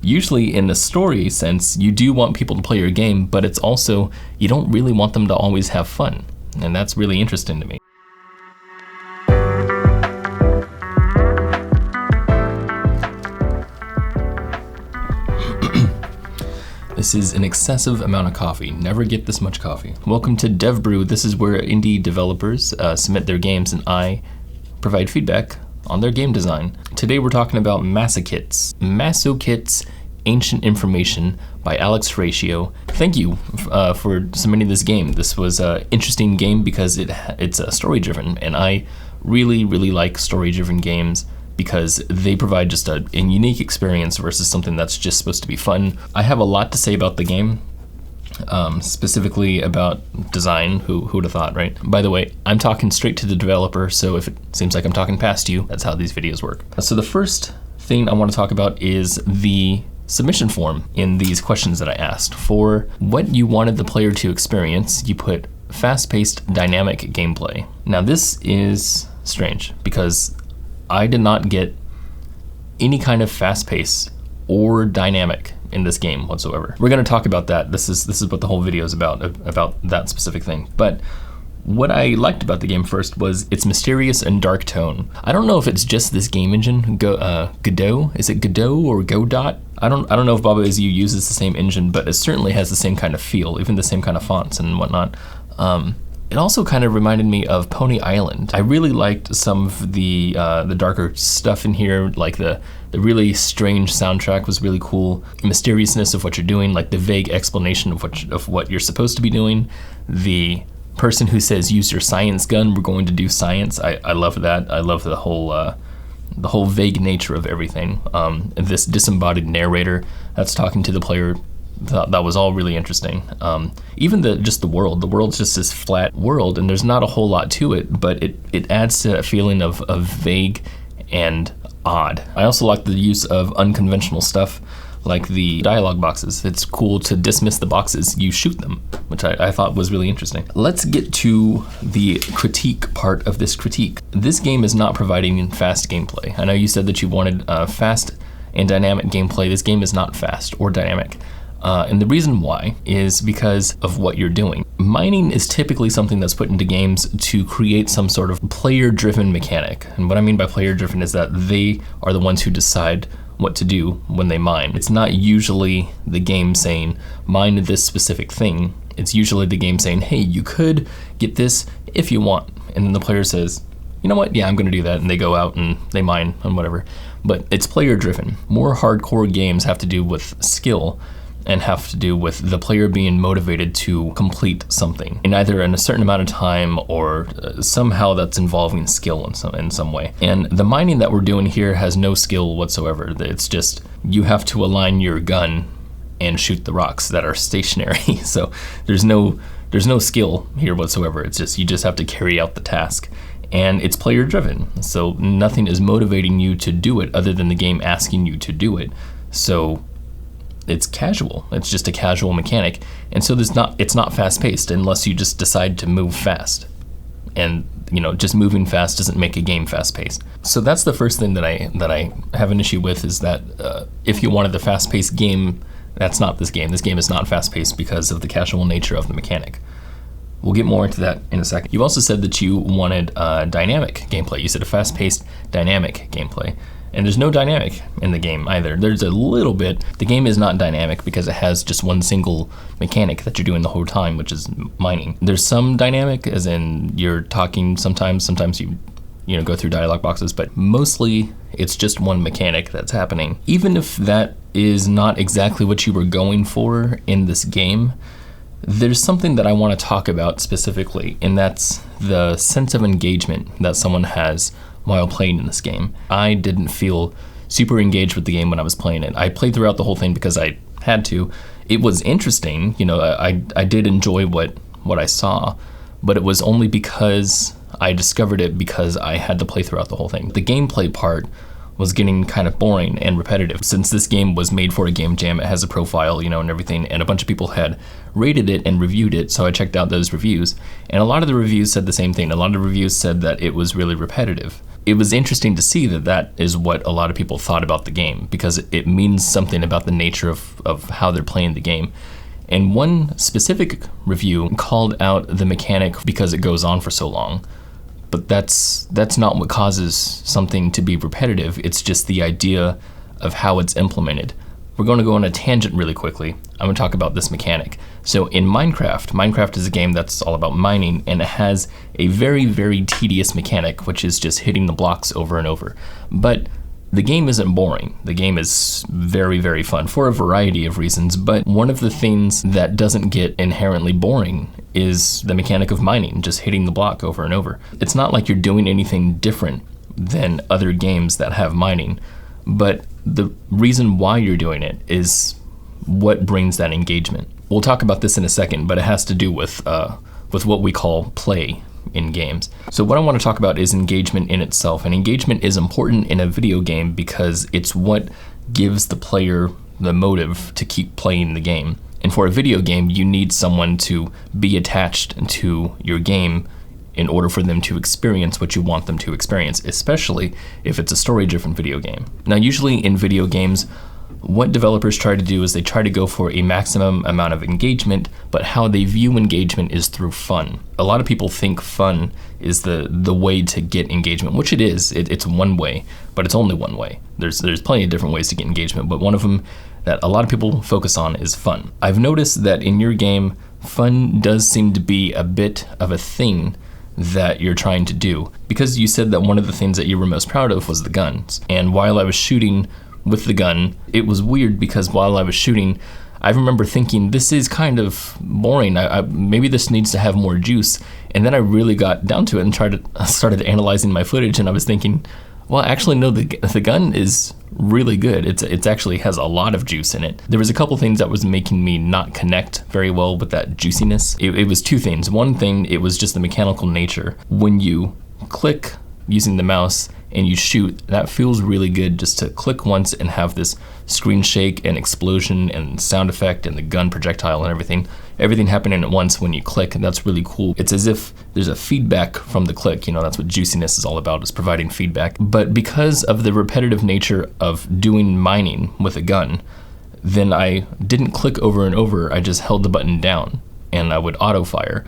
Usually in the story sense, you do want people to play your game, but it's also, you don't really want them to always have fun. And that's really interesting to me. This is an excessive amount of coffee. Never get this much coffee. Welcome to Dev Brew. This is where indie developers submit their games and I provide feedback on their game design. Today we're talking about Kytz, Ancient Information by Alex Ratio. Thank you for submitting this game. This was an interesting game because it's story-driven, and I really like story-driven games because they provide just a unique experience versus something that's just supposed to be fun. I have a lot to say about the game, specifically about design. Who would have thought, right? By the way, I'm talking straight to the developer, so if it seems like I'm talking past you, that's how these videos work. So the first thing I want to talk about is the submission form in these questions that I asked. For what you wanted the player to experience, you put fast-paced dynamic gameplay. Now this is strange because I did not get any kind of fast pace or dynamic in this game whatsoever. We're gonna talk about that. This is what the whole video is about that specific thing. But what I liked about the game first was its mysterious and dark tone. I don't know if it's just this game engine, Godot? Is it Godot or Godot? I don't know if Baba Is You uses the same engine, but it certainly has the same kind of feel, even the same kind of fonts and whatnot. It also kind of reminded me of Pony Island. I really liked some of the darker stuff in here, like the really strange soundtrack was really cool. The mysteriousness of what you're doing, like the vague explanation of what you're supposed to be doing. The person who says, use your science gun, we're going to do science. I love that. I love the whole vague nature of everything. This disembodied narrator that's talking to the player, that was all really interesting. Even the world. The world's just this flat world, and there's not a whole lot to it, but it adds to that feeling of vague and odd. I also like the use of unconventional stuff, like the dialogue boxes. It's cool to dismiss the boxes. You shoot them, which I thought was really interesting. Let's get to the critique part of this critique. This game is not providing fast gameplay. I know you said that you wanted fast and dynamic gameplay. This game is not fast or dynamic. And the reason why is because of what you're doing. Mining is typically something that's put into games to create some sort of player-driven mechanic. And what I mean by player-driven is that they are the ones who decide what to do when they mine. It's not usually the game saying, mine this specific thing. It's usually the game saying, hey, you could get this if you want. And then the player says, you know what, yeah, I'm gonna do that. And they go out and they mine and whatever. But it's player-driven. More hardcore games have to do with skill and have to do with the player being motivated to complete something in either in a certain amount of time or somehow that's involving skill in some way. And the mining that we're doing here has no skill whatsoever. It's just you have to align your gun and shoot the rocks that are stationary. So there's no skill here whatsoever. It's just you just have to carry out the task. And it's player driven. So nothing is motivating you to do it other than the game asking you to do it. So it's casual. It's just a casual mechanic, and so it's not fast-paced unless you just decide to move fast. And just moving fast doesn't make a game fast-paced. So that's the first thing that I have an issue with, is that if you wanted the fast-paced game, that's not this game. This game is not fast-paced because of the casual nature of the mechanic. We'll get more into that in a second. You also said that you wanted dynamic gameplay. You said a fast-paced dynamic gameplay. And there's no dynamic in the game either. There's a little bit. The game is not dynamic because it has just one single mechanic that you're doing the whole time, which is mining. There's some dynamic, as in you're talking sometimes you go through dialogue boxes, but mostly it's just one mechanic that's happening. Even if that is not exactly what you were going for in this game, there's something that I want to talk about specifically, and that's the sense of engagement that someone has while playing in this game. I didn't feel super engaged with the game when I was playing it. I played throughout the whole thing because I had to. It was interesting, I did enjoy what I saw, but it was only because I discovered it because I had to play throughout the whole thing. The gameplay part was getting kind of boring and repetitive. Since this game was made for a game jam, it has a profile, and everything, and a bunch of people had rated it and reviewed it, so I checked out those reviews, and a lot of the reviews said the same thing. A lot of the reviews said that it was really repetitive. it was interesting to see that that is what a lot of people thought about the game, because it means something about the nature of how they're playing the game. And one specific review called out the mechanic because it goes on for so long. But that's not what causes something to be repetitive. It's just the idea of how it's implemented. We're going to go on a tangent really quickly. I'm going to talk about this mechanic. So in Minecraft is a game that's all about mining, and it has a very, very tedious mechanic, which is just hitting the blocks over and over. But the game isn't boring. The game is very, very fun for a variety of reasons, but one of the things that doesn't get inherently boring is the mechanic of mining, just hitting the block over and over. It's not like you're doing anything different than other games that have mining, but the reason why you're doing it is what brings that engagement. We'll talk about this in a second, but it has to do with what we call play in games. So what I want to talk about is engagement in itself, and engagement is important in a video game because it's what gives the player the motive to keep playing the game. And for a video game, you need someone to be attached to your game in order for them to experience what you want them to experience, especially if it's a story-driven video game. Now, usually in video games, what developers try to do is they try to go for a maximum amount of engagement, but how they view engagement is through fun. A lot of people think fun is the way to get engagement, which it is. It's one way, but it's only one way. There's plenty of different ways to get engagement, but one of them that a lot of people focus on is fun. I've noticed that in your game, fun does seem to be a bit of a thing that you're trying to do, because you said that one of the things that you were most proud of was the guns. And while I was shooting with the gun, it was weird because while I was shooting, I remember thinking, this is kind of boring. Maybe this needs to have more juice. And then I really got down to it and started analyzing my footage, and I was thinking, well, actually, no, the gun is really good. It actually has a lot of juice in it. There was a couple things that was making me not connect very well with that juiciness. It was two things. One thing, it was just the mechanical nature. When you click using the mouse and you shoot, that feels really good just to click once and have this screen shake and explosion and sound effect and the gun projectile and everything happening at once when you click. That's really cool. It's as if there's a feedback from the click. That's what juiciness is all about, is providing feedback. But because of the repetitive nature of doing mining with a gun, then I didn't click over and over. I just held the button down and I would auto fire.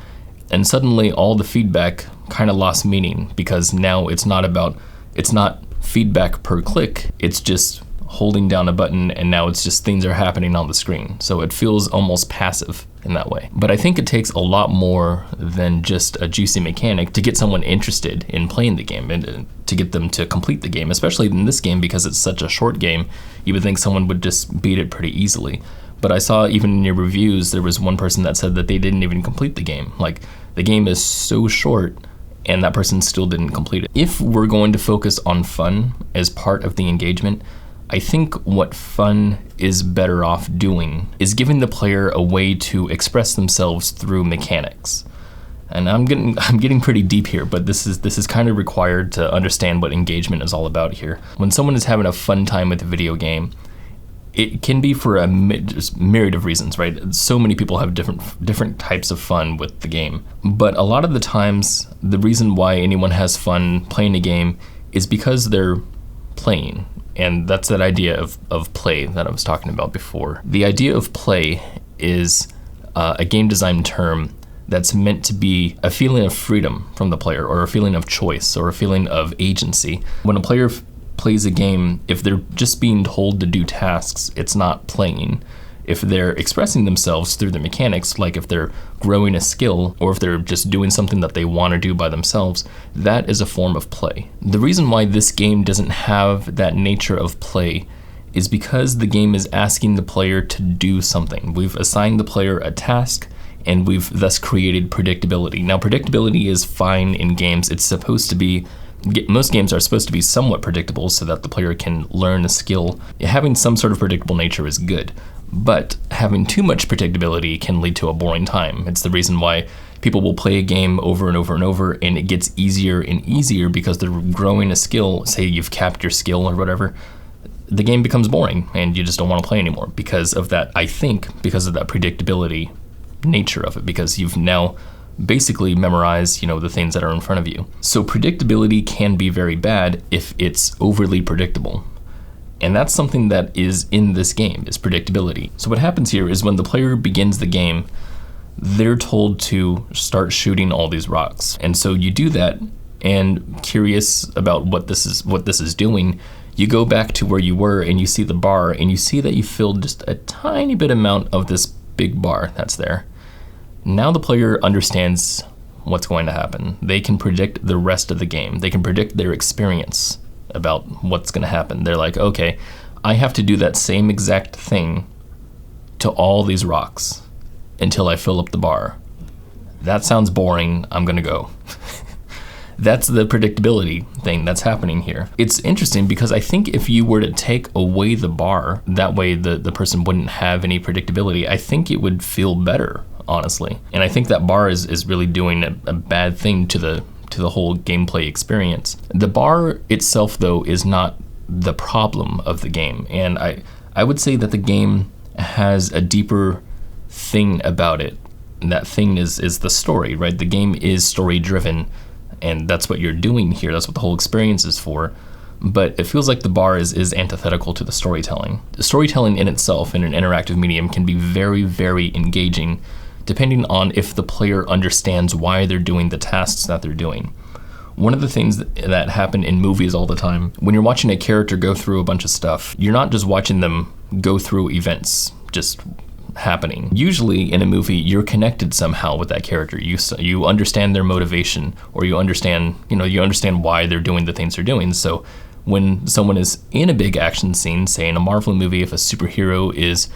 And suddenly all the feedback kind of lost meaning, because now it's not feedback per click, it's just holding down a button, and now it's just things are happening on the screen. So it feels almost passive in that way. But I think it takes a lot more than just a juicy mechanic to get someone interested in playing the game and to get them to complete the game, especially in this game because it's such a short game. You would think someone would just beat it pretty easily. But I saw even in your reviews, there was one person that said that they didn't even complete the game. Like, the game is so short and that person still didn't complete it. If we're going to focus on fun as part of the engagement, I think what fun is better off doing is giving the player a way to express themselves through mechanics. And I'm getting pretty deep here, but this is kind of required to understand what engagement is all about here. When someone is having a fun time with a video game, it can be for a myriad of reasons, right? So many people have different types of fun with the game. But a lot of the times, the reason why anyone has fun playing a game is because they're playing. And that's that idea of play that I was talking about before. The idea of play is a game design term that's meant to be a feeling of freedom from the player, or a feeling of choice, or a feeling of agency. When a player plays a game, if they're just being told to do tasks, it's not playing. If they're expressing themselves through the mechanics, like if they're growing a skill, or if they're just doing something that they want to do by themselves, that is a form of play. The reason why this game doesn't have that nature of play is because the game is asking the player to do something. We've assigned the player a task, and we've thus created predictability. Now, predictability is fine in games. It's supposed to be most games are supposed to be somewhat predictable so that the player can learn a skill. Having some sort of predictable nature is good, but having too much predictability can lead to a boring time. It's the reason why people will play a game over and over and over, and it gets easier and easier because they're growing a skill. Say you've capped your skill or whatever, the game becomes boring and you just don't want to play anymore because of that, I think, because of that predictability nature of it, because you've now basically memorize, the things that are in front of you. So predictability can be very bad if it's overly predictable. And that's something that is in this game, is predictability. So what happens here is when the player begins the game, they're told to start shooting all these rocks. And so you do that, and curious about what this is doing, you go back to where you were and you see the bar, and you see that you filled just a tiny bit amount of this big bar that's there. Now the player understands what's going to happen. They can predict the rest of the game. They can predict their experience about what's going to happen. They're like, okay, I have to do that same exact thing to all these rocks until I fill up the bar. That sounds boring. I'm going to go. That's the predictability thing that's happening here. It's interesting because I think if you were to take away the bar, that way the person wouldn't have any predictability, I think it would feel better, honestly. And I think that bar is really doing a bad thing to the whole gameplay experience. The bar itself, though, is not the problem of the game. And I would say that the game has a deeper thing about it. And that thing is the story, right? The game is story driven. And that's what you're doing here. That's what the whole experience is for. But it feels like the bar is antithetical to the storytelling. The storytelling in itself in an interactive medium can be very, very engaging, depending on if the player understands why they're doing the tasks that they're doing. One of the things that happen in movies all the time, when you're watching a character go through a bunch of stuff, you're not just watching them go through events just happening. Usually in a movie, you're connected somehow with that character. You understand their motivation, or you understand why they're doing the things they're doing. So when someone is in a big action scene, say in a Marvel movie, if a superhero is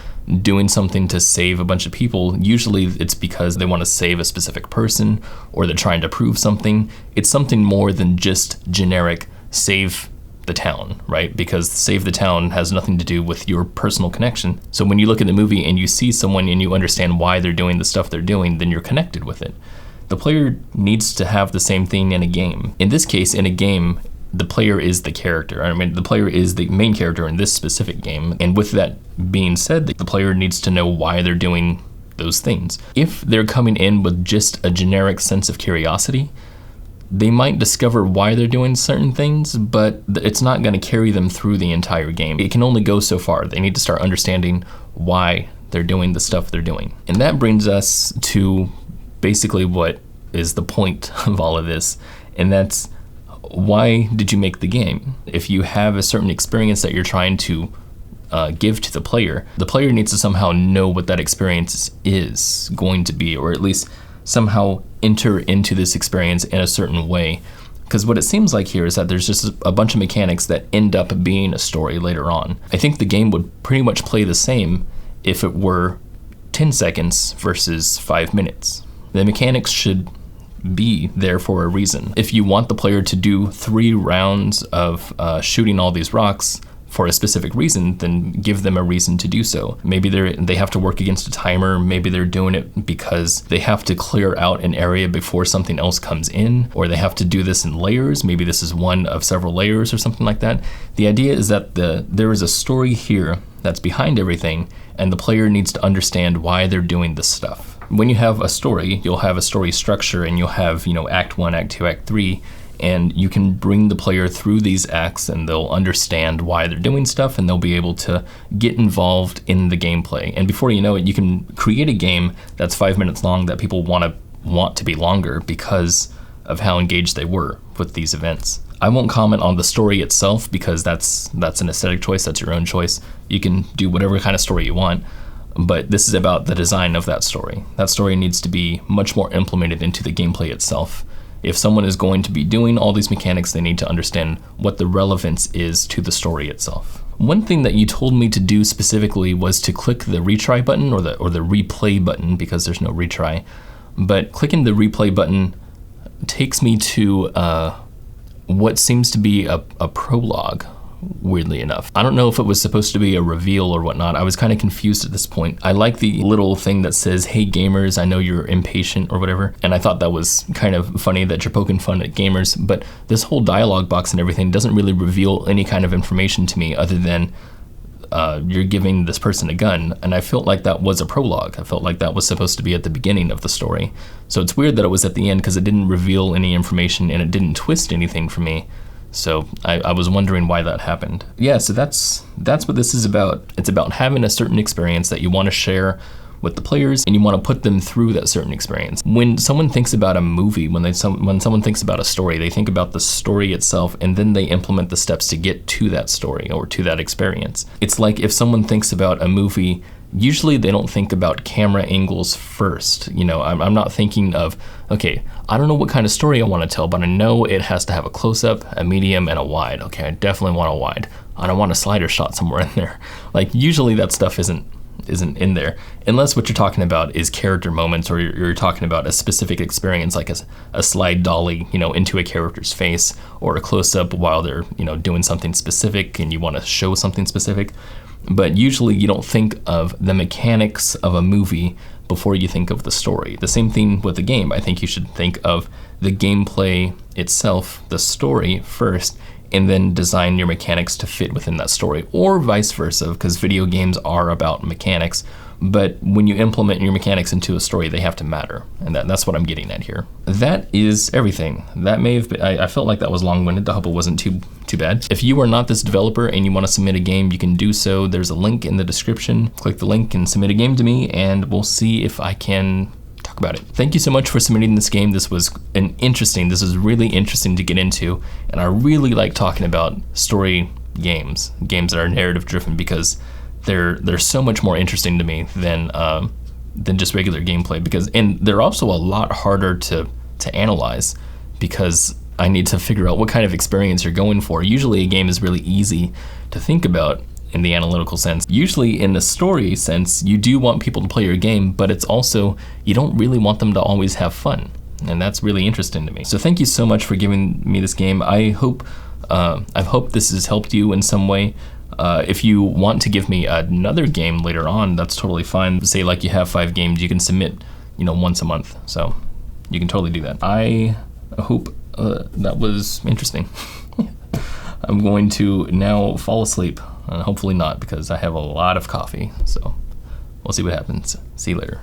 doing something to save a bunch of people, usually it's because they want to save a specific person, or they're trying to prove something. It's something more than just generic save the town, right? Because save the town has nothing to do with your personal connection. So when you look at the movie and you see someone and you understand why they're doing the stuff they're doing, then you're connected with it. The player needs to have the same thing in a game. In this case, in a game, the player is the character. I mean, the player is the main character in this specific game. And with that being said, the player needs to know why they're doing those things. If they're coming in with just a generic sense of curiosity, they might discover why they're doing certain things, but it's not going to carry them through the entire game. It can only go so far. They need to start understanding why they're doing the stuff they're doing. And that brings us to basically what is the point of all of this, and that's, why did you make the game? If you have a certain experience that you're trying to give to the player needs to somehow know what that experience is going to be, or at least somehow enter into this experience in a certain way. Because what it seems like here is that there's just a bunch of mechanics that end up being a story later on. I think the game would pretty much play the same if it were 10 seconds versus 5 minutes. The mechanics should be there for a reason. If you want the player to do 3 rounds of shooting all these rocks for a specific reason, then give them a reason to do so. Maybe they have to work against a timer. Maybe they're doing it because they have to clear out an area before something else comes in, or they have to do this in layers. Maybe this is one of several layers or something like that. The idea is that there is a story here that's behind everything, and the player needs to understand why they're doing this stuff. When you have a story, you'll have a story structure, and you'll have, Act 1, Act 2, Act 3, and you can bring the player through these acts, and they'll understand why they're doing stuff, and they'll be able to get involved in the gameplay. And before you know it, you can create a game that's 5 minutes long that people want to be longer because of how engaged they were with these events. I won't comment on the story itself because that's an aesthetic choice, that's your own choice. You can do whatever kind of story you want, but this is about the design of that story. That story needs to be much more implemented into the gameplay itself. If someone is going to be doing all these mechanics, they need to understand what the relevance is to the story itself. One thing that you told me to do specifically was to click the retry button or the replay button, because there's no retry. But clicking the replay button takes me to what seems to be a prologue, weirdly enough. I don't know if it was supposed to be a reveal or whatnot. I was kind of confused at this point. I like the little thing that says, "Hey gamers, I know you're impatient," or whatever. And I thought that was kind of funny that you're poking fun at gamers. But this whole dialogue box and everything doesn't really reveal any kind of information to me other than you're giving this person a gun, and I felt like that was a prologue. I felt like that was supposed to be at the beginning of the story. So it's weird that it was at the end because it didn't reveal any information and it didn't twist anything for me. So I was wondering why that happened. Yeah, so that's what this is about. It's about having a certain experience that you want to share with the players, and you want to put them through that certain experience. When someone thinks about a movie, when someone thinks about a story, they think about the story itself, and then they implement the steps to get to that story or to that experience. It's like if someone thinks about a movie, usually they don't think about camera angles first. You know, I'm not thinking of, okay, I don't know what kind of story I want to tell, but I know it has to have a close-up, a medium, and a wide. Okay, I definitely want a wide. I don't want a slider shot somewhere in there. Like, usually that stuff isn't in there, unless what you're talking about is character moments, or you're talking about a specific experience, like a slide dolly, you know, into a character's face, or a close-up while they're, you know, doing something specific and you want to show something specific. But usually you don't think of the mechanics of a movie before you think of the story. The same thing with the game. I think you should think of the gameplay itself, the story first, and then design your mechanics to fit within that story, or vice versa, because video games are about mechanics, but when you implement your mechanics into a story, they have to matter, and that's what I'm getting at here. That is everything. That may have been, I felt like that was long-winded. I hope it wasn't too bad. If you are not this developer and you want to submit a game, you can do so. There's a link in the description. Click the link and submit a game to me, and we'll see if I can talk about it. Thank you so much for submitting this game. This was this is really interesting to get into, and I really like talking about story games that are narrative driven, because they're so much more interesting to me than just regular gameplay, and they're also a lot harder to analyze, because I need to figure out what kind of experience you're going for. Usually a game is really easy to think about in the analytical sense. Usually in the story sense, you do want people to play your game, but it's also, you don't really want them to always have fun. And that's really interesting to me. So thank you so much for giving me this game. I hope this has helped you in some way. If you want to give me another game later on, that's totally fine. Say like you have 5 games, you can submit, you know, once a month. So you can totally do that. I hope that was interesting. I'm going to now fall asleep. Hopefully not, because I have a lot of coffee. So we'll see what happens. See you later.